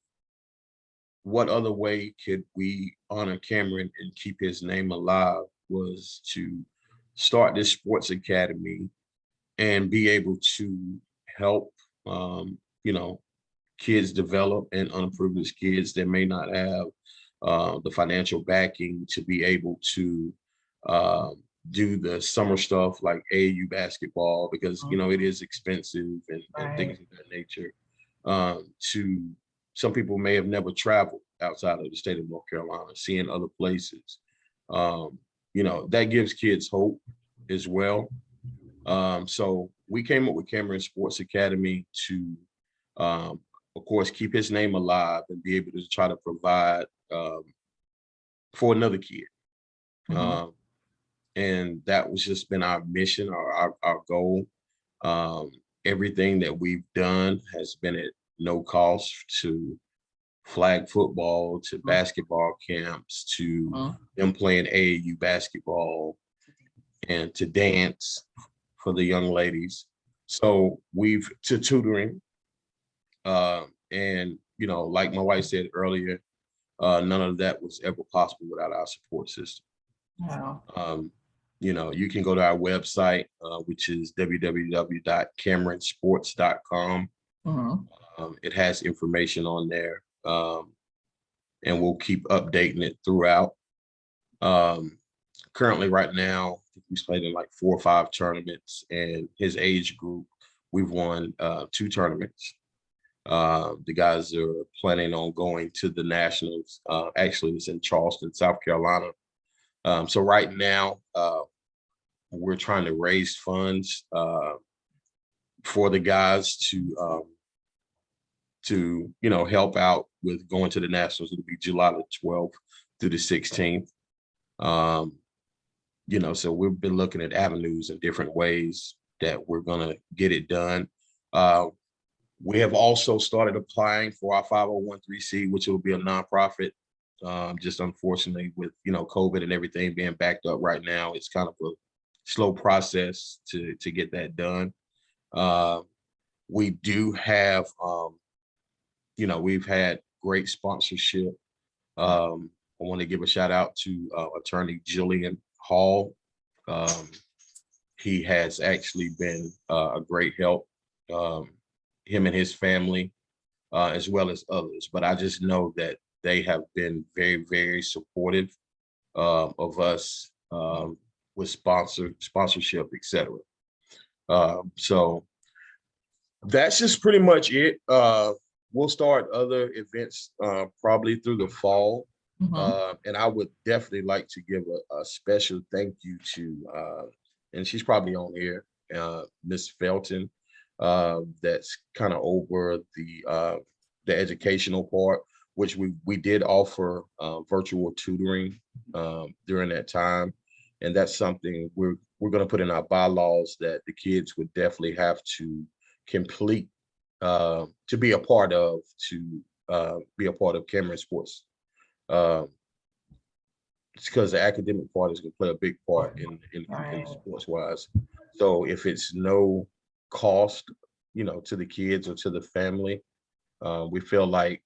what other way could we honor Cameron and keep his name alive, was to start this sports academy and be able to help, you know, kids develop, and underprivileged kids that may not have the financial backing to be able to do the summer stuff like AAU basketball, because, you know, it is expensive, and things of that nature. To some people may have never traveled outside of the state of North Carolina, seeing other places. You know, that gives kids hope as well. So we came up with Cameron Sports Academy to, of course, keep his name alive and be able to try to provide for another kid. And that was just been our mission, our goal. Everything that we've done has been at no cost, to flag football, to basketball camps, to them playing AAU basketball, and to dance for the young ladies. So we've to tutoring. And, you know, like my wife said earlier, none of that was ever possible without our support system. Wow. You know, you can go to our website, which is www.cameronsports.com. It has information on there, and we'll keep updating it throughout. Currently, right now, he's played in like 4 or 5 tournaments, and his age group, we've won 2 tournaments. The guys are planning on going to the Nationals. Actually, it's in Charleston, South Carolina. So right now, we're trying to raise funds for the guys to help out with going to the Nationals. It'll be July the 12th through the 16th. So we've been looking at avenues and different ways that we're gonna get it done. We have also started applying for our 501(c), which will be a nonprofit. Just unfortunately with COVID and everything being backed up right now, it's kind of a slow process to get that done. We do have we've had great sponsorship. I want to give a shout out to attorney Jillian Hall. He has actually been a great help, him and his family, as well as others. But I just know that they have been very, very supportive of us with sponsorship, etc. So that's just pretty much it. We'll start other events probably through the fall. And I would definitely like to give a special thank you to, and she's probably on here, Miss Felton, that's kind of over the educational part, which we did offer virtual tutoring during that time. And that's something we're going to put in our bylaws that the kids would definitely have to complete to be a part of Cameron Sports. It's because the academic part is going to play a big part in sports wise. So if it's no cost, to the kids or to the family, we feel like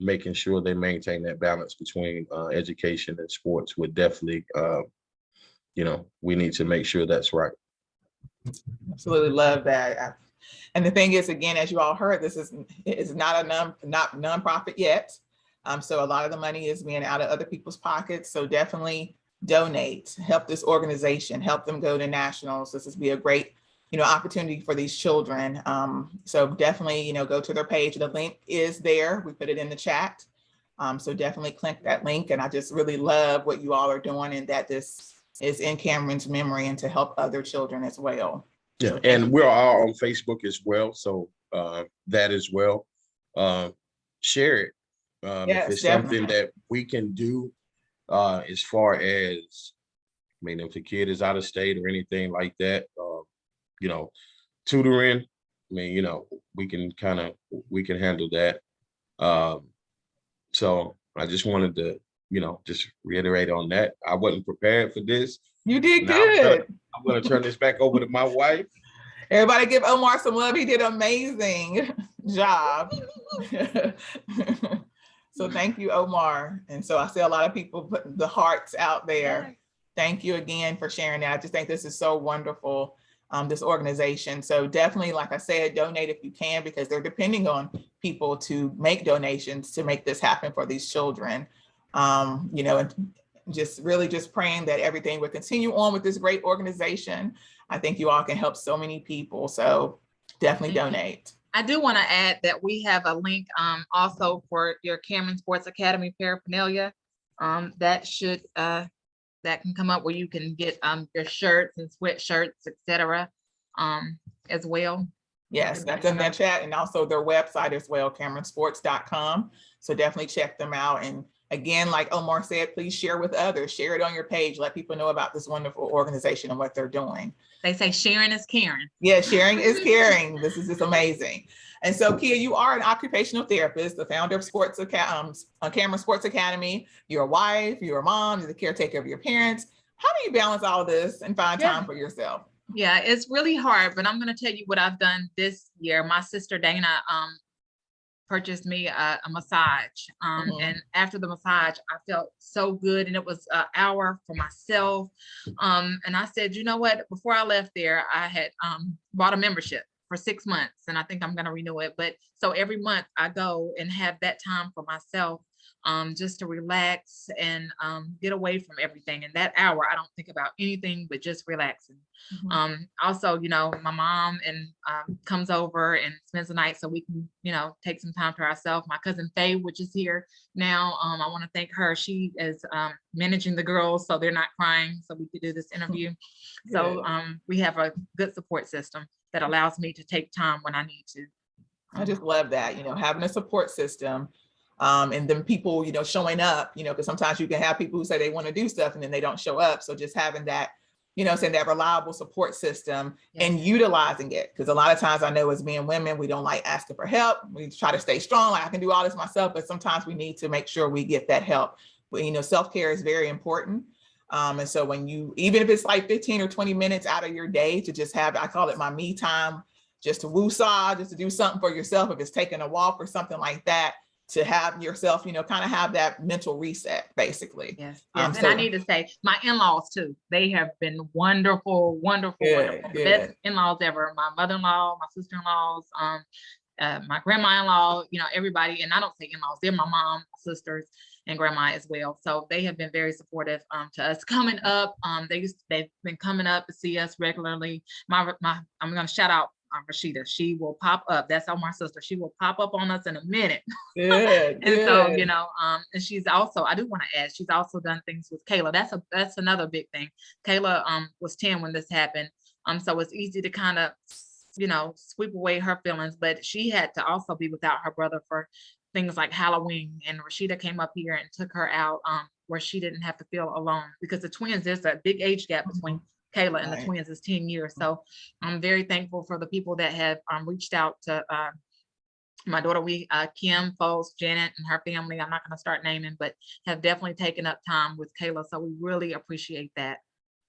making sure they maintain that balance between education and sports would definitely, we need to make sure that's right. Absolutely love that. And the thing is, again, as you all heard, this is not a nonprofit yet. So a lot of the money is being out of other people's pockets. So definitely donate, help this organization, help them go to nationals. This is be a great, opportunity for these children. So definitely, go to their page. The link is there. We put it in the chat. So definitely click that link. And I just really love what you all are doing and that this is in Cameron's memory and to help other children as well. Yeah, and we're all on Facebook as well. So that as well. Share it. Yes, if it's definitely something that we can do as far as, if the kid is out of state or anything like that, tutoring, we can handle that. So I just wanted to, just reiterate on that. I wasn't prepared for this. You did good. I'm gonna turn this back over to my wife. Everybody give Omar some love. He did an amazing job. So thank you, Omar. And so I see a lot of people putting the hearts out there. Thank you again for sharing that. I just think this is so wonderful, this organization. So definitely, like I said, donate if you can, because they're depending on people to make donations to make this happen for these children. And just praying that everything would continue on with this great organization. I think you all can help so many people. So definitely donate. I do want to add that we have a link also for your Cameron Sports Academy paraphernalia. That can come up where you can get your shirts and sweatshirts, etc. As well. Yes, that's in that chat, and also their website as well, CameronSports.com. So definitely check them out. And again, like Omar said, please share with others, share it on your page, let people know about this wonderful organization and what they're doing. They say sharing is caring. Yeah, sharing is caring. This is just amazing. And so Kia, you are an occupational therapist, the founder of Cameron Sports Academy. You're a wife, you're a mom, you're the caretaker of your parents. How do you balance all of this and find time for yourself? Yeah, it's really hard, but I'm going to tell you what I've done this year. My sister Dana purchased me a massage. And after the massage, I felt so good. And it was an hour for myself. And I said, you know what, before I left there, I had bought a membership for 6 months, and I think I'm going to renew it. But so every month I go and have that time for myself, just to relax and get away from everything. And that hour, I don't think about anything but just relaxing. Also, you know, my mom and comes over and spends the night so we can, you know, take some time to ourselves. My cousin Faye, which is here now, I want to thank her. She is managing the girls so they're not crying, so we could do this interview. So we have a good support system that allows me to take time when I need to. I just love that, you know, having a support system. And then people, you know, showing up, you know, because sometimes you can have people who say they want to do stuff and then they don't show up. So just having that, you know, saying that reliable support system and utilizing it. Because a lot of times I know as being women, we don't like asking for help. We try to stay strong, like I can do all this myself, but sometimes we need to make sure we get that help. But, you know, self-care is very important. And so when you, even if it's like 15 or 20 minutes out of your day to just have, I call it my me time, just to woo-saw, just to do something for yourself, if it's taking a walk or something like that, to have yourself, you know, kind of have that mental reset, basically. Yes. And I need to say, my in-laws too, they have been wonderful, wonderful, wonderful. The best in-laws ever. My mother-in-law, my sister-in-laws, my grandma-in-law, you know, everybody. And I don't say in-laws, they're my mom, sisters, and grandma as well. So they have been very supportive to us coming up. They've been coming up to see us regularly. I'm going to shout out Rashida. She will pop up. That's on my sister. She will pop up on us in a minute. Good. So, you know, and she's also, I do want to add, she's also done things with Kayla. That's another big thing. Kayla was 10 when this happened. So it's easy to kind of, you know, sweep away her feelings, but she had to also be without her brother for things like Halloween. And Rashida came up here and took her out where she didn't have to feel alone, because the twins, there's a big age gap between Kayla and the twins is 10 years. So I'm very thankful for the people that have reached out to my daughter, Kim, Foles, Janet, and her family. I'm not going to start naming, but have definitely taken up time with Kayla. So we really appreciate that.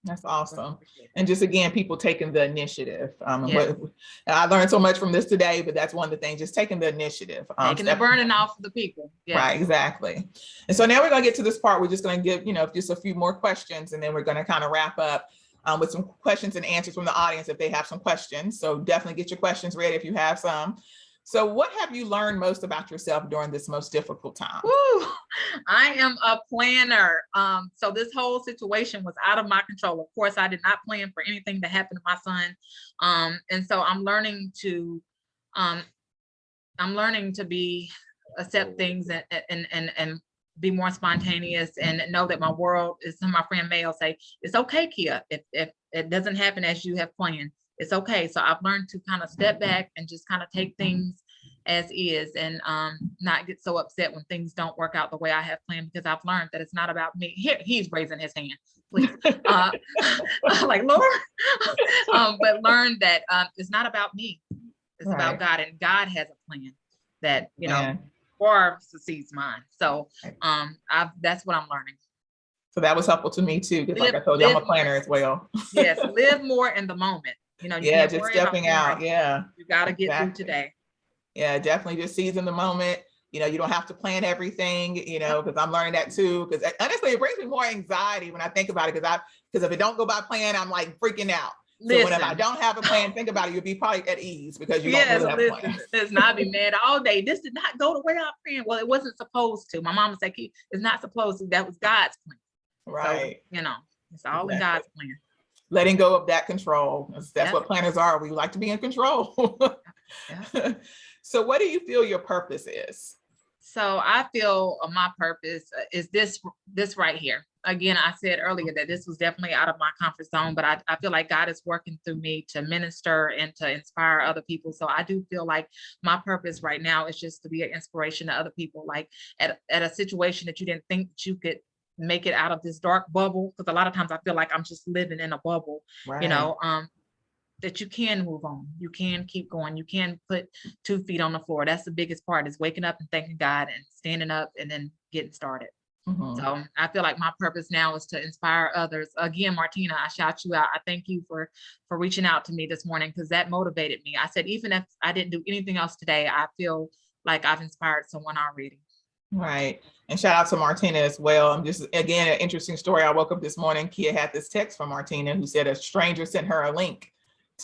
That's awesome. And just again, people taking the initiative. I learned so much from this today, but that's one of the things, just taking the initiative. Taking the burden off of the people. Right, exactly. And so now we're going to get to this part. We're just going to give, you know, just a few more questions, and then we're going to kind of wrap up with some questions and answers from the audience if they have some questions. So definitely get your questions ready if you have some. So what have you learned most about yourself during this most difficult time? Woo, I am a planner. So this whole situation was out of my control. Of course, I did not plan for anything to happen to my son. And so I'm learning to accept things and be more spontaneous, and know that my world is, my friend Mayo say, it's okay, Kia, if it doesn't happen as you have planned, it's okay. So I've learned to kind of step back and just kind of take things as is, and not get so upset when things don't work out the way I have planned, because I've learned that it's not about me. Here, he's raising his hand, please. Like, Lord, but learn that it's not about me. It's about God, and God has a plan that, you know, far succeeds mine. So that's what I'm learning. So that was helpful to me too, because like I told you, I'm a planner as well. Yes, live more in the moment. You know, you can't just worry stepping out. You got to get through today. Yeah, definitely just seize in the moment. You know, you don't have to plan everything, you know, because I'm learning that too. Because honestly, it brings me more anxiety when I think about it, because if it don't go by plan, I'm like freaking out. So whenever I don't have a plan, think about it, you'll be probably at ease, because you don't really have a plan. Listen, I'll be mad all day. This did not go the way I planned. Well, it wasn't supposed to. My mom would say, it's not supposed to. That was God's plan. Right. So, you know, it's all in God's plan. Letting go of that control. That's what planners are. We like to be in control. So what do you feel your purpose is? So I feel my purpose is this right here. Again, I said earlier that this was definitely out of my comfort zone, but I feel like God is working through me to minister and to inspire other people. So I do feel like my purpose right now is just to be an inspiration to other people, like at a situation that you didn't think that you could make it out of this dark bubble. Because a lot of times I feel like I'm just living in a bubble, you know, that you can move on, you can keep going, you can put 2 feet on the floor. That's the biggest part, is waking up and thanking God and standing up and then getting started. So I feel like my purpose now is to inspire others. Again, Martina, I shout you out. I thank you for reaching out to me this morning, because that motivated me. I said, even if I didn't do anything else today, I feel like I've inspired someone already. Right. And shout out to Martina as well. I'm just, again, an interesting story. I woke up this morning, Kia had this text from Martina who said a stranger sent her a link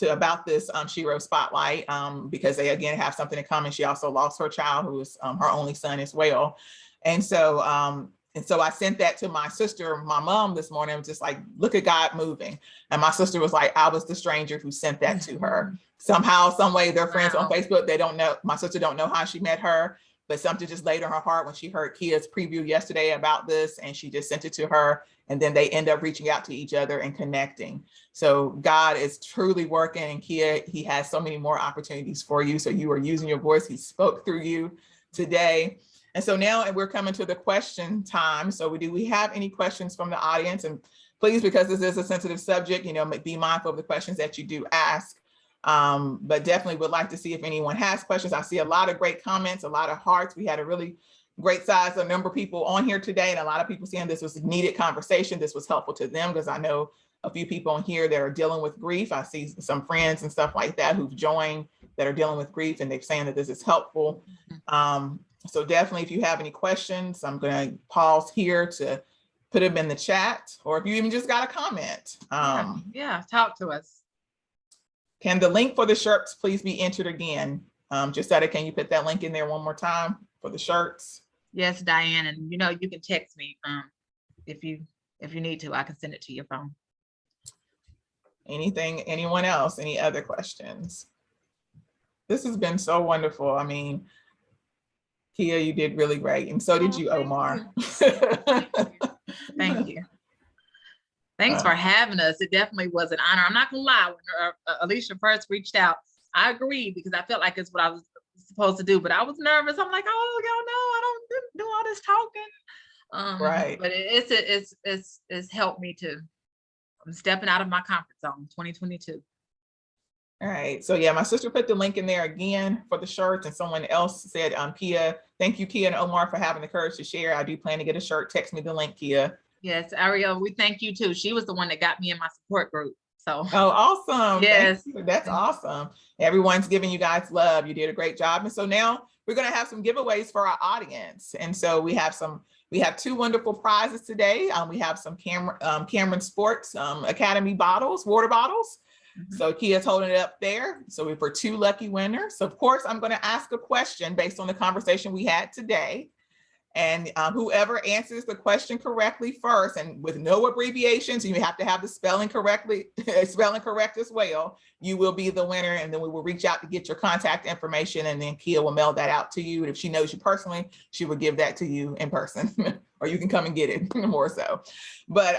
about this S.H.E.R.O spotlight, because they again have something in common. She also lost her child, who was her only son as well. And so I sent that to my sister, my mom this morning. I was just like, look at God moving. And my sister was like, I was the stranger who sent that to her. Somehow, some way, they're friends on Facebook. They don't know, my sister don't know how she met her, but something just laid on her heart when she heard Kia's preview yesterday about this, and she just sent it to her. And then they end up reaching out to each other and connecting. So God is truly working, and Kia, he has so many more opportunities for you. So you are using your voice. He spoke through you today. And so now we're coming to the question time. So do we have any questions from the audience? And please, because this is a sensitive subject, you know, be mindful of the questions that you do ask. But definitely would like to see if anyone has questions. I see a lot of great comments, a lot of hearts. We had a really great size of number of people on here today, and a lot of people saying this was a needed conversation. This was helpful to them, because I know a few people on here that are dealing with grief. I see some friends and stuff like that who've joined that are dealing with grief, and they're saying that this is helpful. So definitely, if you have any questions, I'm going to pause here to put them in the chat, or if you even just got a comment. Yeah, talk to us. Can the link for the shirts please be entered again? Jusetta, can you put that link in there one more time for the shirts? Yes, Diane, and you know, you can text me if you need to. I can send it to your phone. Anyone else? Any other questions? This has been so wonderful. I mean, Kia, you did really great, and so did you, Omar. Thank you. Thanks for having us. It definitely was an honor. I'm not gonna lie, when Alicia first reached out, I agreed, because I felt like it's what I was supposed to do, but I was nervous. I'm like, oh, y'all know I don't do all this talking. Right. But it's helped me to. I'm stepping out of my comfort zone. 2022. All right. So yeah, my sister put the link in there again for the shirts, and someone else said, Kia, thank you, Kia and Omar, for having the courage to share. I do plan to get a shirt. Text me the link, Kia. Yes, Ariel, we thank you too. She was the one that got me in my support group. So. Oh, awesome. Yes. That's awesome. Everyone's giving you guys love. You did a great job. And so now we're going to have some giveaways for our audience. And so we have two wonderful prizes today. We have some Cameron Sports Academy bottles, water bottles. So Kia's holding it up there. So we're for 2 lucky winners. So of course, I'm going to ask a question based on the conversation we had today. And whoever answers the question correctly first, and with no abbreviations, you have to have the spelling correct as well, you will be the winner. And then we will reach out to get your contact information, and then Kia will mail that out to you. And if she knows you personally, she will give that to you in person, or you can come and get it more so. But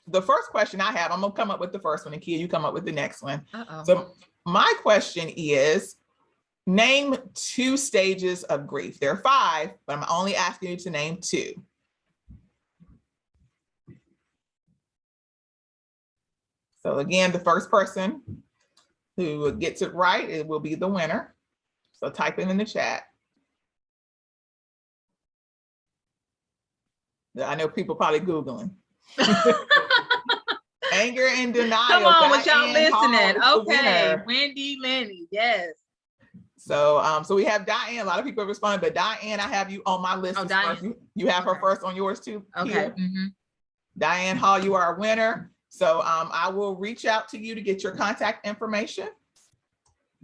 the first question I have, I'm gonna come up with the first one, and Kia, you come up with the next one. So my question is, name 2 stages of grief. There are 5, but I'm only asking you to name 2. So again, the first person who gets it right, it will be the winner. So type it in the chat. I know people probably Googling. Anger and denial. Come on, with y'all Diane listening. Hall Okay, Wendy, Lenny, yes. So we have Diane. A lot of people responded, but Diane, I have you on my list. Oh, Diane. You have her first on yours too. Okay. Diane Hall, you are a winner. So I will reach out to you to get your contact information,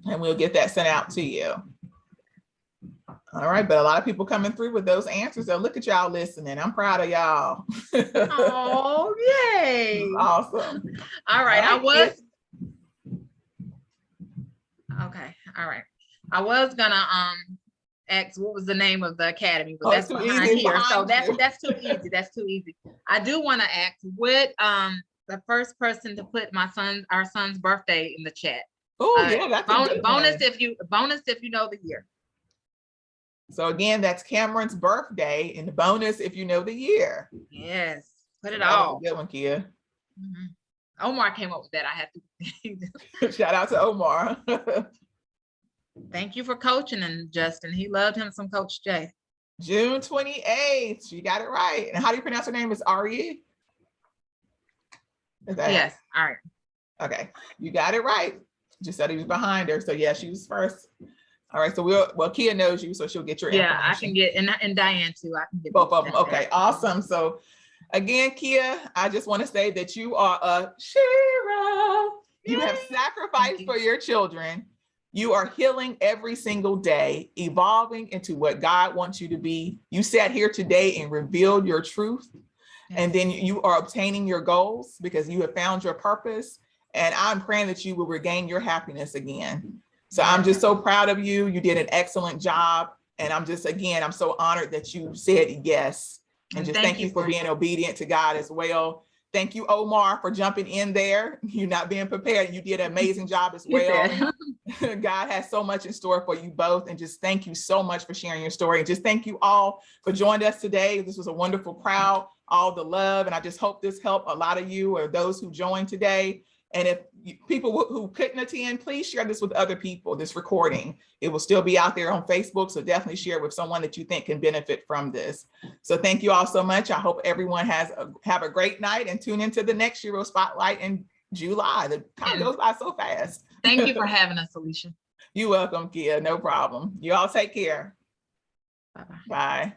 and we'll get that sent out to you. All right, but a lot of people coming through with those answers. So look at y'all listening. I'm proud of y'all. Oh, yay. Awesome. All right. I was gonna ask what was the name of the academy, but that's behind here. So that's too easy. That's too easy. I do want to ask what the first person to put our son's birthday in the chat. Oh yeah, that's a good bonus one. if you know the year. So again, that's Cameron's birthday, and the bonus if you know the year. Yes, put it That all. was a good one, Kia. Omar came up with that. I had to. Shout out to Omar. Thank you for coaching, and Justin, he loved him some Coach Jay. June 28th. You got it right. And how do you pronounce her name? Is Ari? Yes. All right. Okay, you got it right. Just said he was behind her. So yeah, she was first. All right, so Kia knows you, so she'll get your information. I can get, and Diane too. I can get both of them. Okay, awesome. So again, Kia, I just want to say that you are a S.H.E.R.O. You have sacrificed for your children. You are healing every single day, evolving into what God wants you to be. You sat here today and revealed your truth. And then you are obtaining your goals because you have found your purpose. And I'm praying that you will regain your happiness again. So I'm just so proud of you. You did an excellent job. And I'm just, again, I'm so honored that you said yes. And just thank you for being obedient to God as well. Thank you, Omar, for jumping in there. You're not being prepared. You did an amazing job as well. God has so much in store for you both. And just thank you so much for sharing your story. And just thank you all for joining us today. This was a wonderful crowd, all the love. And I just hope this helped a lot of you or those who joined today. And if people who couldn't attend, please share this with other people, this recording. It will still be out there on Facebook. So definitely share it with someone that you think can benefit from this. So thank you all so much. I hope everyone have a great night and tune into the next S.H.E.R.O Spotlight in July. The time goes by so fast. Thank you for having us, Alicia. You're welcome, Kia. No problem. You all take care. Bye-bye. Bye.